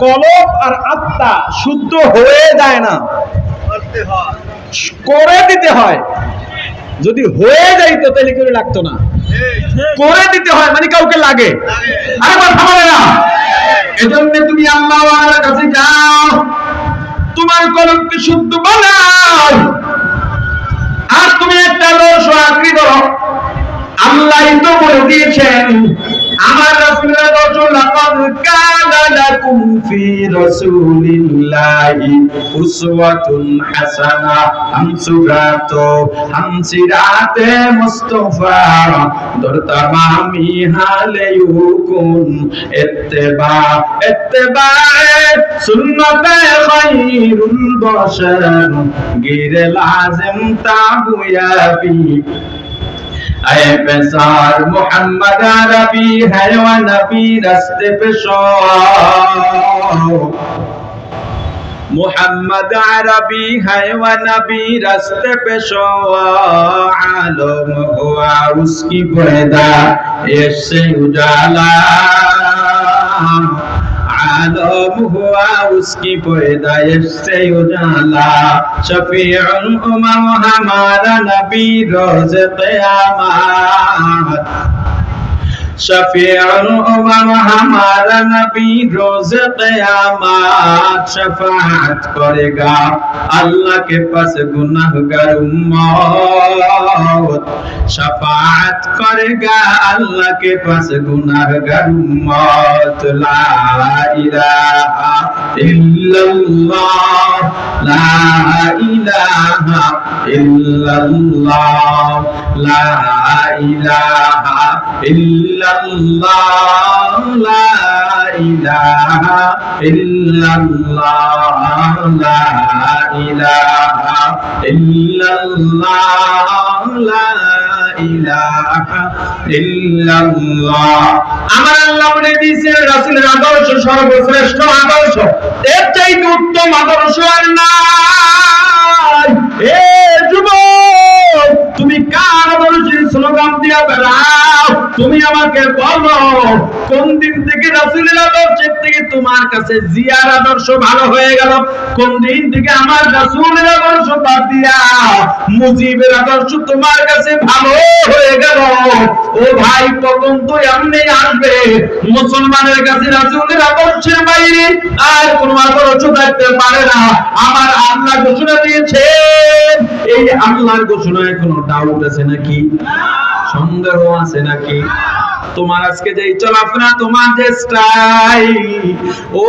কলব আর আত্মা শুদ্ধ হয়ে যায় না, করে দিতে হয়। যদি হয়ে যাইতো তাহলে করে লাগতো না, করে দিতে হয় মানে কাউকে লাগে। আরে কথা বলে না, এজন্য তুমি আল্লাহর কাছে যাও, তোমার কলবকে শুদ্ধ বানাও। আর তুমি একটা আদর্শ আঁকড়ে ধরো। আল্লাহই তো বলে দিয়েছেন, আমার রাসূলের আদর্শ, লাকাদ কানা লাকুম ফি রাসূলিল্লাহি উসওয়াতুন হাসানাহ। হাম সুরাতো হাম সিরাতে মুস্তাফা দর তামামি হালে হুকুম ইত্তেবা ইত্তেবা সুন্নতে খায়রুল বাশার গিরে লাজিম তাবুয়াবি। اے پیسار محمد عربی ہے و نبی رستے پہ شو، محمد عربی ہے و نبی رستے پہ شو، عالم ہوا اس کی پیدا اس سے اجالا، عالم ہوا اس کی پیدائش سے اجالا، شفیع الامم ہمارا نبی روز قیامت، شفیع الامم ہمارا نبی روز قیامت، شفاعت کرے گا اللہ کے پاس گنہگار امت، شفاعت کرے گا اللہ کے پاس گنہگار امت۔ لا الہ الا اللہ، لا الہ الا اللہ، لا الہ الا اللہ، لا الہ الا اللہ، لا الہ الا اللہ، لا ইলাহা ইল্লাল্লাহ। আমার আল্লাহ বলে দিয়েছে রাসূলের আদর্শ সর্বশ্রেষ্ঠ আদর্শ, এর চাইতে উত্তম আদর্শ আর নাই। এ যুবক, তুমি কার আদর্শের স্লোগান দিয়া বেড়াও? তুমি আমাকে বলো, কোন দিন থেকে রাসূলের আদর্শের থেকে তোমার কাছে জিয়ার আদর্শ ভালো হয়ে গেল? কোন দিন থেকে আমার রাসূলের আদর্শ বাদ দিয়া মুজিবের আদর্শ তোমার কাছে ভালো হয়ে গেল? ও ভাই, কখন তো এমনি আসবে মুসলমানের কাছে রাসূলের আদর্শের বাইরে আর কোন আদর্শ থাকতে পারে না। আমার আল্লাহ ঘোষণা দিয়েছেন, এই আল্লাহর ঘোষণায় কোনো ডাউট আছে নাকি? সন্দেহ আছে নাকি? তোমার আজকে যে চলাফেরা, তোমার যে স্টাইল, ও